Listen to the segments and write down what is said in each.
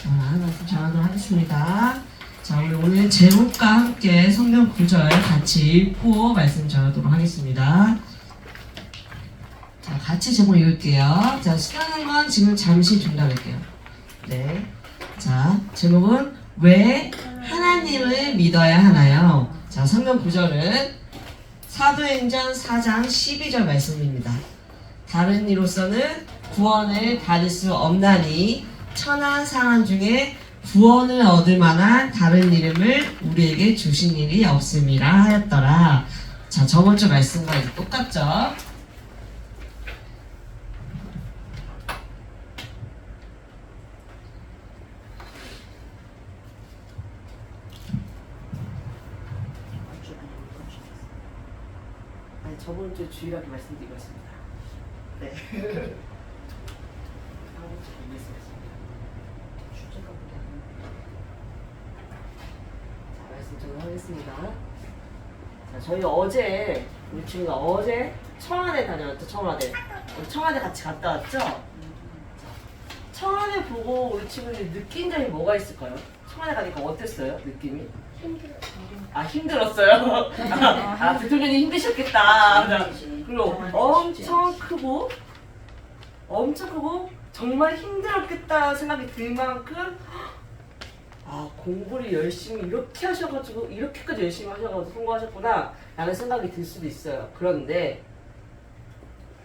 자, 말씀 전하도록 하겠습니다. 자, 우리 오늘 제목과 함께 성경 구절 같이 읽고 말씀 전하도록 하겠습니다. 자, 같이 제목 읽을게요. 자, 시간은 건 지금 잠시 중단할게요. 네. 자, 제목은 왜 하나님을 믿어야 하나요? 자, 성경 구절은 사도행전 4장 12절 말씀입니다. 다른 이로서는 구원을 받을 수 없나니 천한 사람 중에 구원을 얻을 만한 다른 이름을 우리에게 주신 일이 없음이라 하였더라. 자, 저번주 말씀과 이제 똑같죠? 아니, 저번주 주일학교 말씀드린 것입니다. 네. 말씀 전하겠습니다. 자, 저희 어제 우리 친구가 어제 청와대 다녀왔죠. 청와대. 우리 청와대 같이 갔다 왔죠. 자, 청와대 보고 우리 친구들이 느낀 점이 뭐가 있을까요? 청와대 가니까 어땠어요? 느낌이? 아, 힘들었어요. 아, 대통령이 힘드셨겠다. 그리고 엄청 크고 정말 힘들었겠다 생각이 들 만큼 아, 공부를 열심히 이렇게 하셔가지고 이렇게까지 열심히 하셔가지고 성공하셨구나 라는 생각이 들 수도 있어요. 그런데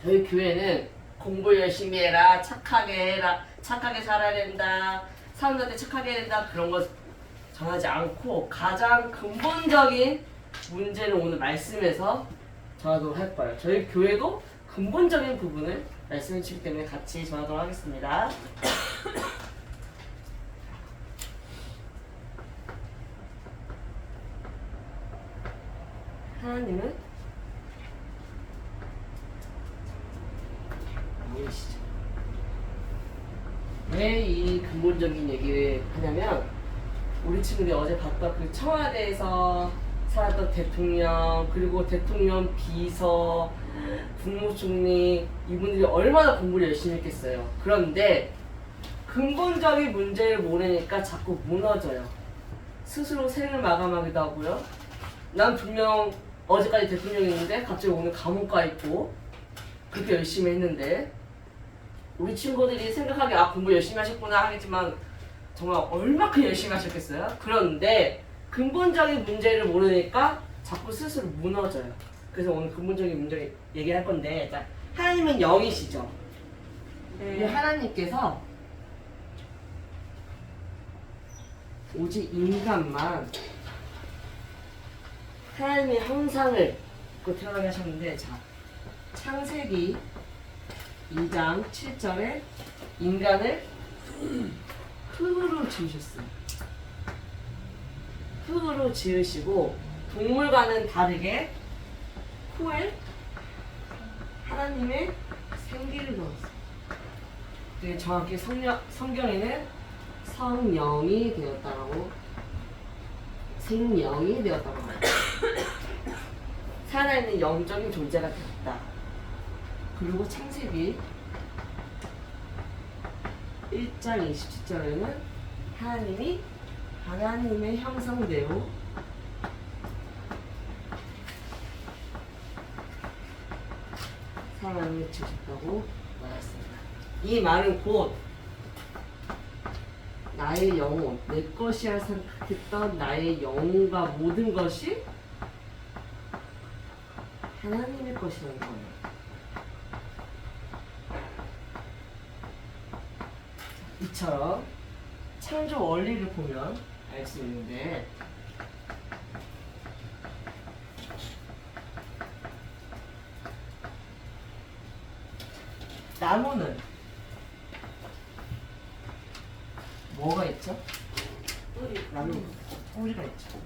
저희 교회는 공부 열심히 해라, 착하게 해라, 착하게 살아야 된다, 사람들한테 착하게 해야 된다, 그런 거 전하지 않고 가장 근본적인 문제를 오늘 말씀에서 전하도록 할 거예요. 저희 교회도 근본적인 부분을 말씀해 주시기 때문에 같이 전하도록 하겠습니다. 하나님은 보이시죠? 왜 이 근본적인 얘기를 하냐면 우리 친구들이 어제 봤던 그 청와대에서 살았던 대통령, 그리고 대통령 비서, 국무총리, 이분들이 얼마나 공부를 열심히 했겠어요. 그런데 근본적인 문제를 모르니까 자꾸 무너져요. 스스로 생을 마감하기도 하고요. 난 분명 어제까지 대통령이었는데 갑자기 오늘 감옥 가 있고 그렇게 열심히 했는데 우리 친구들이 생각하기에 아, 공부 열심히 하셨구나 하겠지만 정말 얼마큼 열심히 하셨겠어요? 그런데 근본적인 문제를 모르니까 자꾸 스스로 무너져요. 그래서 오늘 근본적인 문제 얘기할 건데, 자, 하나님은 영이시죠? 네. 하나님께서 오직 인간만 하나님의 형상을 입고 태어나게 하셨는데, 자, 창세기 2장 7절에 인간을 흙으로 지으셨어요. 흙으로 지으시고 동물과는 다르게 코에 하나님의 생기를 넣었어요. 되게 정확히 성경에는 성령이 되었다라고, 생령이 되었다고 해요. 살아있는 영적인 존재가 되었다. 그리고 창세기 1장 27절에는 하나님이 하나님의 형상대로 사람을 지으셨다고 말했습니다. 이 말은 곧 나의 영혼, 내 것이야 생각했던 나의 영혼과 모든 것이 하나님의 것이라는 거예요. 이처럼 창조 원리를 보면 알 수 있는데, 나무는 뭐가 있죠? 나무 뿌리가 있죠.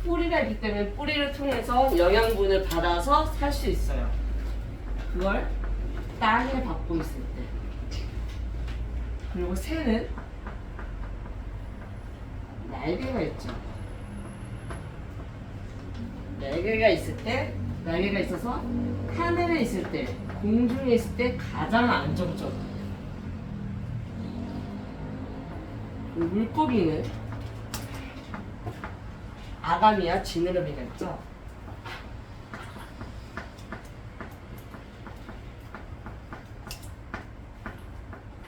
뿌리가 있기 때문에 뿌리를 통해서 영양분을 받아서 살 수 있어요. 그걸 땅에 받고 있을 때. 그리고 새는 날개가 있죠. 날개가 있을 때, 날개가 있어서 하늘에 있을 때, 공중에 있을 때 가장 안정적. 물고기는 아가미와 지느러미가 있죠.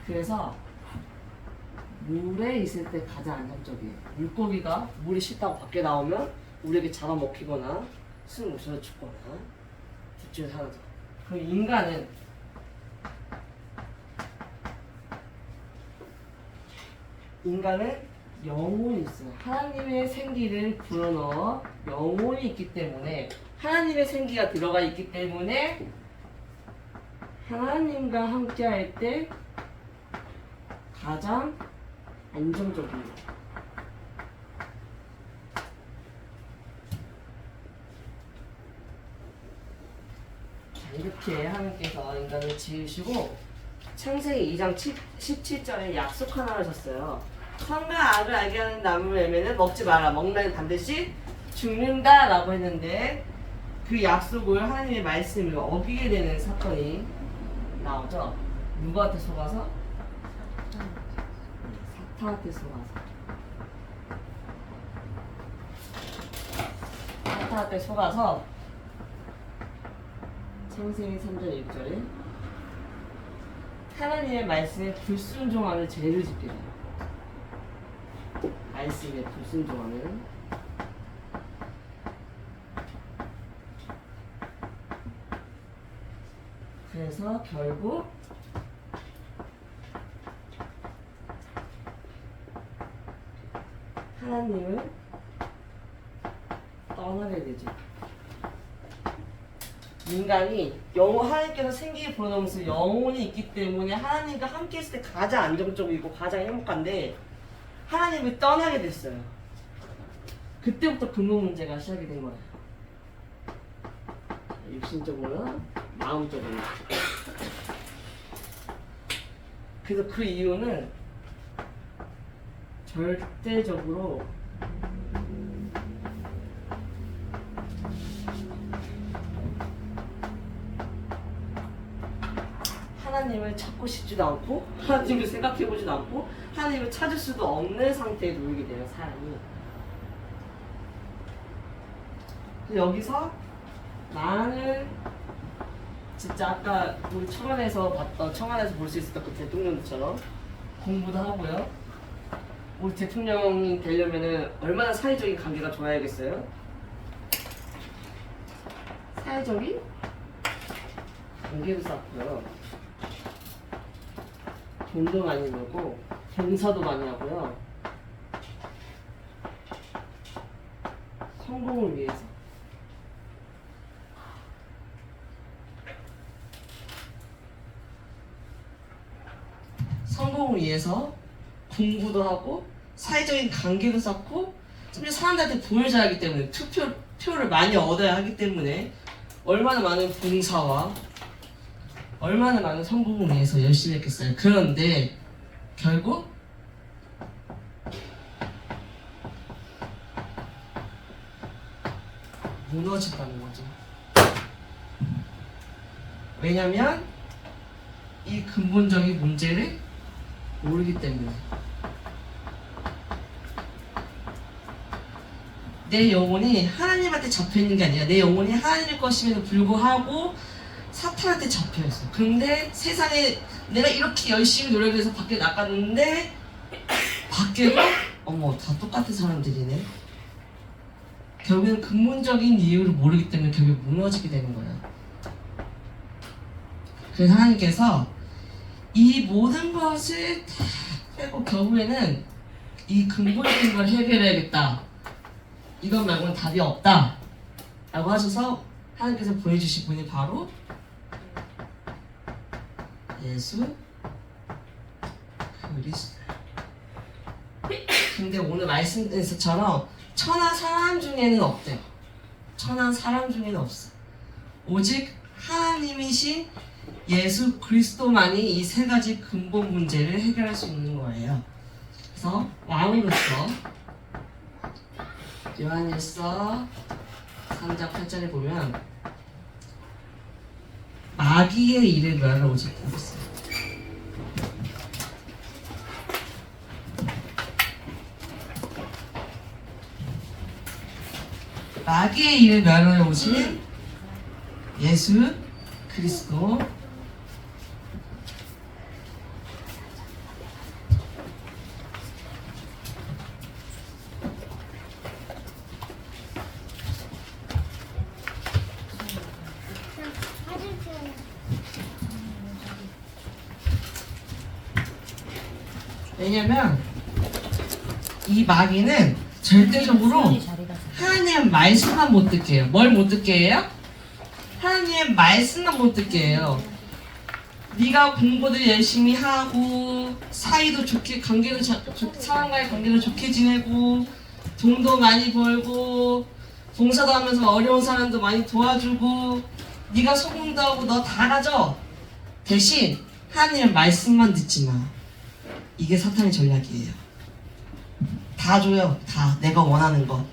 그래서 물에 있을 때 가장 안정적이에요. 물고기가 물이 씻다고 밖에 나오면 우리에게 잡아먹히거나 숨을 못 쉬어 죽거나 둘 중에 하나죠. 그럼 인간은 영혼이 있어요. 하나님의 생기를 불어넣어 영혼이 있기 때문에 하나님의 생기가 들어가 있기 때문에 하나님과 함께 할 때 가장 안정적이에요. 이렇게 하나님께서 인간을 지으시고 창세기 2장 17절에 약속 하나 하셨어요. 선과 악을 알게 하는 나무 열매는 먹지 마라. 먹으면 반드시 죽는다 라고 했는데 그 약속을 하나님의 말씀을 어기게 되는 사건이 나오죠. 누구한테 속아서? 사탄한테 속아서. 사탄한테 속아서 창세기 3장 1절에 하나님의 말씀에 불순종하는 죄를 짓게 돼요. 말씀에 불순종하는. 그래서 결국 하나님을 떠나게 되죠. 인간이 하나님께서 생기를 불어넣으면서 영혼이 있기 때문에 하나님과 함께 있을 때 가장 안정적이고 가장 행복한데 하나님을 떠나게 됐어요. 그때부터 근본 문제가 시작이 된 거예요. 육신적으로나 마음적으로. 그래서 그 이유는 절대적으로 하나님을 찾고 싶지도 않고 하나님을 생각해보지도 않고 하나님을 찾을 수도 없는 상태에 놓이게 돼요, 사람이. 여기서 많은 진짜 아까 우리 청안에서 봤던 청안에서 볼 수 있었던 그 대통령처럼 공부도 하고요. 우리 대통령이 되려면은 얼마나 사회적인 관계가 좋아야겠어요? 사회적인 관계도 쌓고요. 돈도 많이 벌고 봉사도 많이 하고요. 성공을 위해서. 성공을 위해서 공부도 하고 사회적인 관계도 쌓고 심지어 사람들한테 보여줘야 하기 때문에 표를 많이 얻어야 하기 때문에 얼마나 많은 봉사와 얼마나 많은 성공을 위해서 열심히 했겠어요. 그런데 결국 무너진다는 거죠. 왜냐면 이 근본적인 문제를 모르기 때문에. 내 영혼이 하나님한테 잡혀있는 게 아니라 내 영혼이 하나님의 것임에도 불구하고 사탄한테 잡혀있어. 근데 세상에 내가 이렇게 열심히 노력해서 밖에 나갔는데 밖에도 어머 다 똑같은 사람들이네. 결국엔 근본적인 이유를 모르기 때문에 결국 무너지게 되는 거예요. 그래서 하나님께서 이 모든 것을 다 빼고 결국에는 이 근본적인 걸 해결해야겠다. 이것 말고는 답이 없다. 라고 하셔서 하나님께서 보여주신 분이 바로 예수 그리스도. 근데 오늘 말씀에서처럼 천한 사람 중에는 없대요. 천한 사람 중에는 없어. 오직 하나님이신 예수 그리스도만이 이 세 가지 근본 문제를 해결할 수 있는 거예요. 그래서 왕으로서 요한일서 3장 8절에 보면 마귀의 일을 멸하러 오셨다고 했어요. 마귀의 일을 멸하러 오신 예수 그리스도. 왜냐면 이 마귀는 절대적으로 하나님의 말씀만 못 듣게 해요. 뭘 못 듣게 해요? 하나님의 말씀만 못 듣게 해요. 네가 공부도 열심히 하고 사이도 좋게 사람과의 관계도 좋게 지내고 돈도 많이 벌고 봉사도 하면서 어려운 사람도 많이 도와주고 네가 소공도 하고 너 다 가져. 대신 하나님의 말씀만 듣지 마. 이게 사탄의 전략이에요. 다 줘요. 다 내가 원하는 거.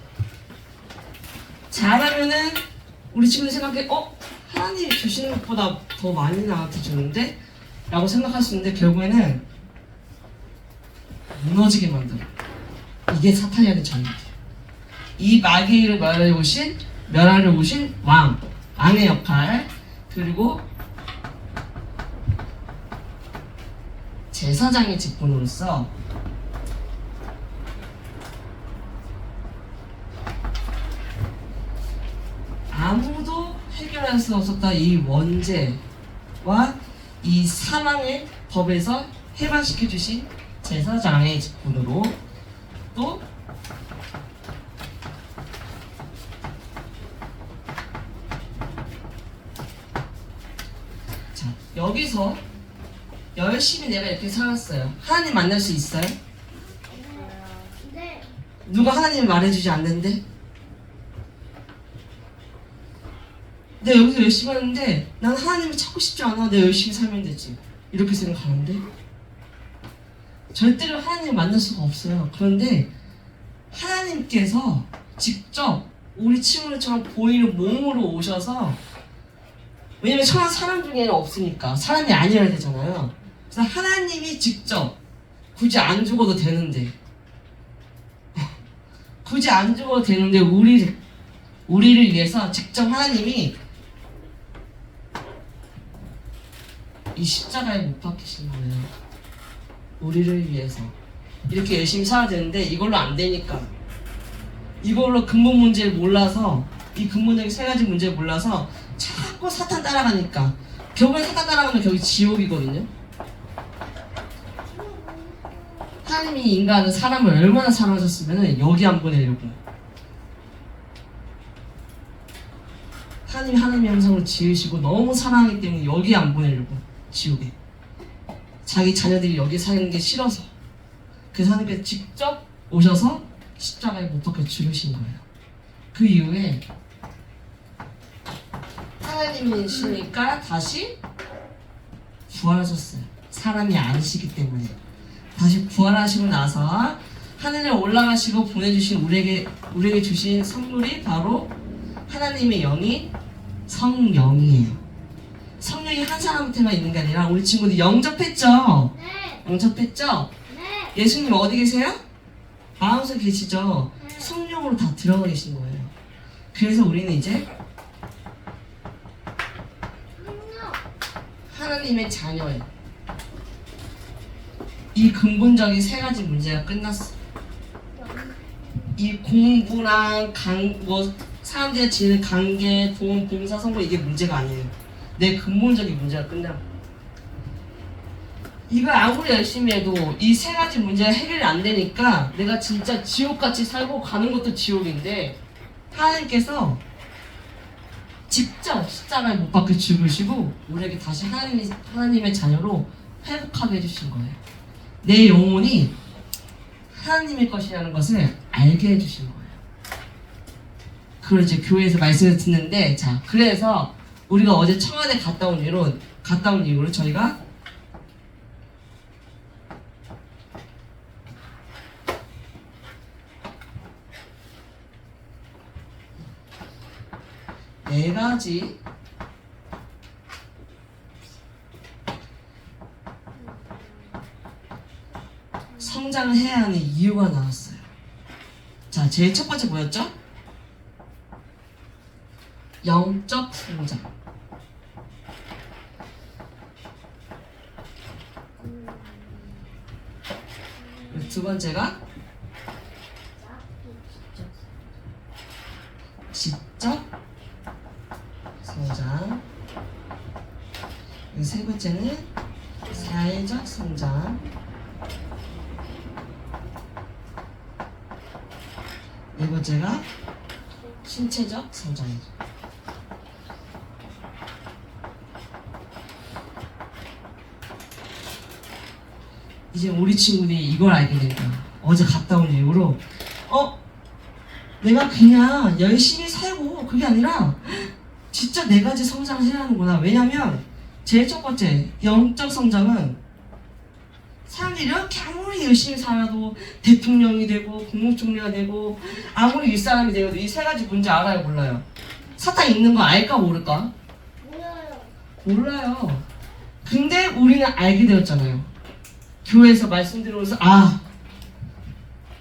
잘하면은 우리 친구들 생각해, 하나님이 주시는 것보다 더 많이 나한테 주는데? 라고 생각할 수 있는데 결국에는 무너지게 만들어. 이게 사탄이 하는 전략이에요. 이 마귀를 멸하려 오신 왕의 역할, 그리고 제사장의 직분으로서 아무도 해결할 수 없었다 이 원죄와 이 사망의 법에서 해방시켜 주신 제사장의 직분으로 또 자, 여기서 열심히 내가 이렇게 살았어요. 하나님 만날 수 있어요? 네. 누가 하나님을 말해주지 않는데? 내가 여기서 열심히 하는데 난 하나님을 찾고 싶지 않아. 내가 열심히 살면 되지. 이렇게 생각하는데 절대로 하나님을 만날 수가 없어요. 그런데 하나님께서 직접 우리 친구들처럼 보이는 몸으로 오셔서, 왜냐면 천한 사람 중에는 없으니까 사람이 아니어야 되잖아요. 그래서 하나님이 직접 굳이 안 죽어도 되는데 굳이 안 죽어도 되는데 우리를 위해서 직접 하나님이 이 십자가에 못 박히신 거예요. 우리를 위해서 이렇게 열심히 살아야 되는데 이걸로 안 되니까, 이걸로 근본 문제를 몰라서, 이 근본적인 세 가지 문제를 몰라서 자꾸 사탄 따라가니까 결국엔 사탄 따라가면 결국 지옥이거든요. 하나님이 인간은 사람을 얼마나 사랑하셨으면 여기 안 보내려고. 하나님이 하나님의 형상으로 지으시고 너무 사랑하기 때문에 여기 안 보내려고, 지옥에. 자기 자녀들이 여기 사는 게 싫어서. 그래서 하나님께서 직접 오셔서 십자가에 못 박혀 죽으신 거예요. 그 이후에 하나님이시니까 다시 부활하셨어요. 사람이 아니시기 때문에. 다시 부활하시고 나서 하늘에 올라가시고 보내주신 우리에게 주신 선물이 바로 하나님의 영이 성령이에요. 성령이 한 사람한테만 있는 게 아니라 우리 친구들 영접했죠? 네. 영접했죠? 네. 예수님 어디 계세요? 마음속에 계시죠? 성령으로 다 들어가 계신 거예요. 그래서 우리는 이제 하나님의 자녀예요. 이 근본적인 세 가지 문제가 끝났어. 이 공부랑 사람들이 지는 관계, 돈, 봉사, 선거 이게 문제가 아니에요. 내 근본적인 문제가 끝나고. 이걸 아무리 열심히 해도 이 세 가지 문제가 해결이 안 되니까 내가 진짜 지옥같이 살고 가는 것도 지옥인데, 하나님께서 직접 십자가에 못 박혀 죽으시고 우리에게 다시 하나님의 자녀로 회복하게 해주신 거예요. 내 영혼이 하나님의 것이라는 것을 알게 해주신 거예요. 그걸 이제 교회에서 말씀을 듣는데, 자, 그래서 우리가 어제 청와대 갔다 온 이후로 저희가 네 가지 성장을 해야 하는 이유가 나왔어요. 자, 제일 첫 번째 뭐였죠? 영적 성장. 두 번째가 지적 성장. 세 번째는 사회적 성장. 네 번째가 신체적 성장이죠. 이제 우리 친구들이 이걸 알게 된 거야. 어제 갔다 온 이후로 내가 그냥 열심히 살고 그게 아니라 진짜 네 가지 성장을 해야 하는구나. 왜냐면 제일 첫 번째 영적 성장은 사람들이 이렇게 아무리 열심히 살아도 대통령이 되고 국무총리가 되고 아무리 윗사람이 되어도 이 세 가지 뭔지 알아요 몰라요? 사탕 있는 거 알까 모를까? 몰라요. 근데 우리는 알게 되었잖아요. 교회에서 말씀 들으면서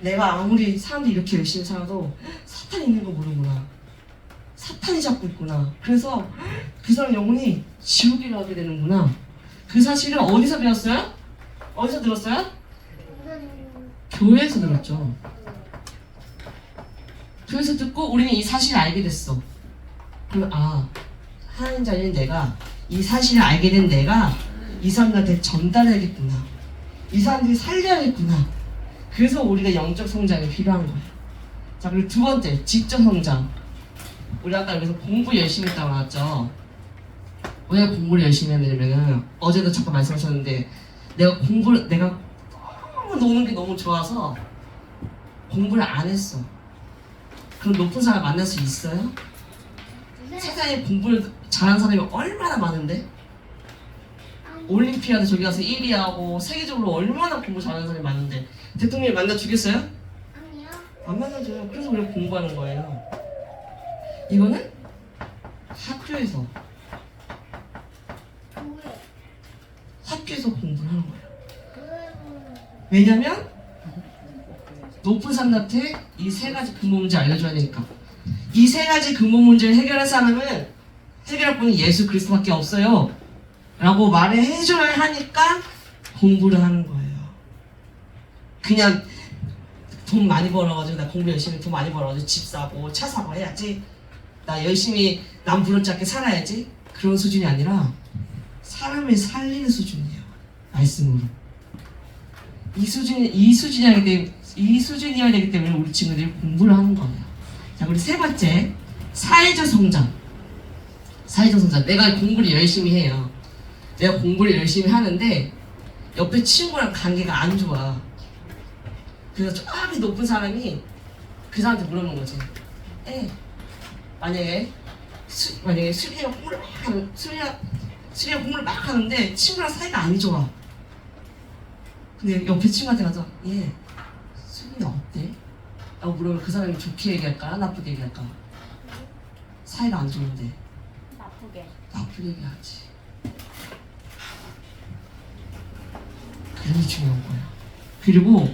내가 아무리 사람들이 이렇게 열심히 살아도 사탄이 있는 거 모르구나. 사탄이 잡고 있구나. 그래서 그 사람 영혼이 지옥에 가게 되는구나. 그 사실을 어디서 배웠어요? 어디서 들었어요? 교회에서 들었죠. 교회에서 듣고 우리는 이 사실을 알게 됐어. 그러면 하나님 자녀인 내가 이 사실을 알게 된 내가 이 사람들한테 전달해야겠구나. 이 사람들이 살려야겠구나. 그래서 우리가 영적 성장이 필요한 거예요. 자, 그리고 두 번째, 지적 성장. 우리 아까 여기서 공부 열심히 했다고 나왔죠. 왜 공부를 열심히 해야 되냐면은 어제도 잠깐 말씀하셨는데 내가 너무 노는 게 너무 좋아서 공부를 안 했어. 그럼 높은 사람 만날 수 있어요? 세상에 공부를 잘하는 사람이 얼마나 많은데? 올림피아드 저기 가서 1위 하고 세계적으로 얼마나 공부 잘하는 사람이 많은데 대통령이 만나 주겠어요? 아니요. 안 만나줘요. 그래서 우리가 공부하는 거예요. 이거는 학교에서 공부를 하는 거예요. 왜냐면 높은 사람한테 이 세 가지 근본 문제 알려줘야 되니까. 이 세 가지 근본 문제를 해결할 사람은 해결할 분은 예수 그리스도밖에 없어요 라고 말을 해줘야 하니까 공부를 하는 거예요. 그냥 돈 많이 벌어가지고 나 공부 열심히 돈 많이 벌어가지고 집 사고 차 사고 해야지, 나 열심히 남 부럽지 않게 살아야지, 그런 수준이 아니라 사람을 살리는 수준이에요. 말씀으로. 이 수준이어야 되기 때문에 우리 친구들이 공부를 하는 거예요. 자, 그리고 세 번째, 사회적 성장. 사회적 성장. 내가 공부를 열심히 해요. 내가 공부를 열심히 하는데 옆에 친구랑 관계가 안 좋아. 그래서 저기 높은 사람이 그 사람한테 물어보는 거지. 만약에 수리가 공부를 막 하는데 친구랑 사이가 안 좋아. 근데 옆에 친구한테 가서 수리가 어때? 라고 물으면 그 사람이 좋게 얘기할까? 나쁘게 얘기할까? 사이가 안 좋은데 나쁘게 얘기하지. 그게 중요한 거야. 그리고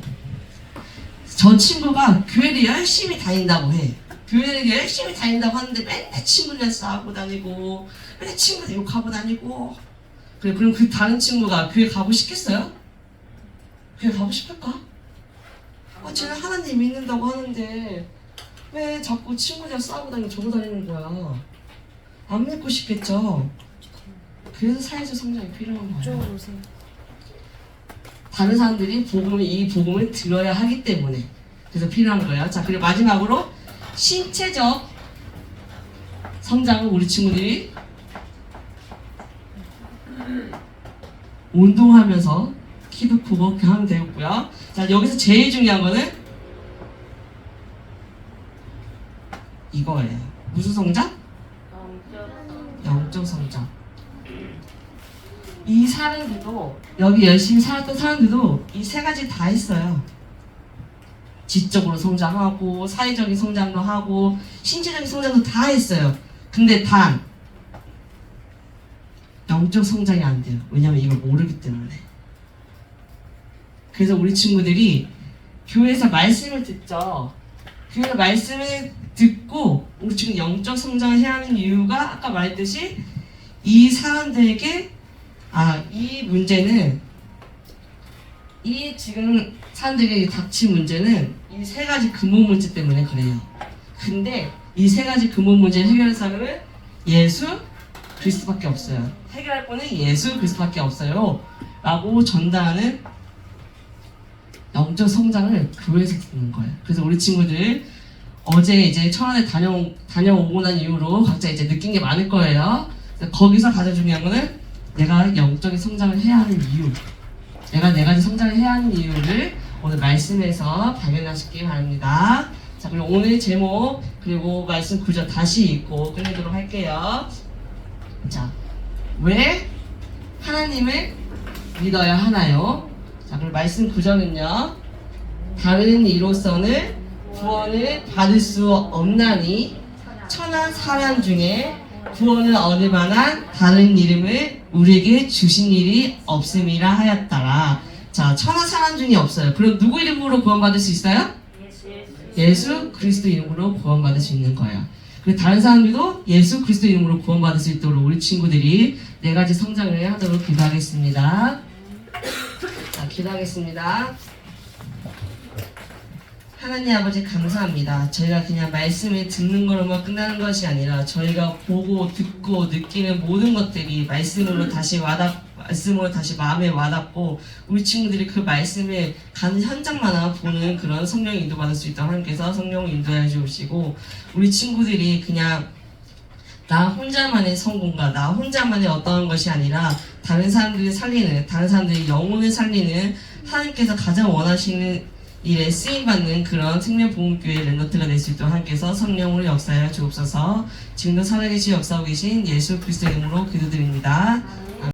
저 친구가 교회를 열심히 다닌다고 해. 교회를 열심히 다닌다고 하는데 맨날 친구들 싸우고 다니고 맨날 친구들 욕하고 다니고. 그래, 그럼 그 다른 친구가 교회 가고 싶겠어요? 교회 가고 싶을까? 쟤는 하나님 믿는다고 하는데 왜 자꾸 친구들 싸우고 다니고 저러고 다니는 거야? 안 믿고 싶겠죠? 그래서 사회적 성장이 필요한 거예요. 다른 사람들이 이 복음을 들어야 하기 때문에 그래서 필요한 거예요. 자, 그리고 마지막으로 신체적 성장은 우리 친구들이 운동하면서 키도 크고 그렇게 하면 되겠고요. 자, 여기서 제일 중요한 거는 이거예요. 무슨 성장? 영적 성장. 이 사람들도, 여기 열심히 살았던 사람들도 이 세 가지 다 했어요. 지적으로 성장하고 사회적인 성장도 하고 신체적인 성장도 다 했어요. 근데 단 영적 성장이 안 돼요. 왜냐면 이걸 모르기 때문에. 그래서 우리 친구들이 교회에서 말씀을 듣죠. 교회에서 말씀을 듣고 우리 지금 영적 성장을 해야 하는 이유가 아까 말했듯이 이 사람들에게 이 문제는 이 지금 사람들에게 닥친 문제는 이 세 가지 근본 문제 때문에 그래요. 근데 이 세 가지 근본 문제를 해결할 사람은 예수 그리스도밖에 없어요. 해결할 분은 예수 그리스도밖에 없어요. 라고 전달하는 영적 성장을 교회에서 듣는 거예요. 그래서 우리 친구들 어제 이제 천안에 다녀오고 난 이후로 각자 이제 느낀 게 많을 거예요. 거기서 가장 중요한 거는 내가 영적인 성장을 해야 하는 이유, 내가 네 가지 성장을 해야 하는 이유를 오늘 말씀에서 발견하시기 바랍니다. 자, 그리고 오늘 제목 그리고 말씀 구절 다시 읽고 끝내도록 할게요. 자, 왜 하나님을 믿어야 하나요? 자, 그리고 말씀 구절은요. 다른 이로서는 구원을 받을 수 없나니 천한 사람 중에 구원을 얻을 만한 다른 이름을 우리에게 주신 일이 없음이라 하였더라. 자, 천한 사람 중에 없어요. 그럼 누구 이름으로 구원받을 수 있어요? 예수 그리스도 이름으로 구원받을 수 있는 거예요. 그리고 다른 사람들도 예수 그리스도 이름으로 구원받을 수 있도록 우리 친구들이 네 가지 성장을 하도록 기도하겠습니다. 자, 기도하겠습니다. 하나님 아버지 감사합니다. 저희가 그냥 말씀을 듣는 거로만 끝나는 것이 아니라 저희가 보고 듣고 느끼는 모든 것들이 말씀으로 다시 마음에 와닿고 우리 친구들이 그 말씀을 가는 현장마다 보는 그런 성령 인도받을 수 있도록 하나님께서 성령을 인도해 주시고 우리 친구들이 그냥 나 혼자만의 성공과 나 혼자만의 어떠한 것이 아니라 다른 사람들을 살리는, 다른 사람들의 영혼을 살리는 하나님께서 가장 원하시는 일에 쓰임받는 그런 생명보험교회 랩런트가 될 수 있도록 하나님께서 성령으로 역사하여 주옵소서. 지금도 살아계시 역사하고 계신 예수 그리스도 이름으로 기도드립니다.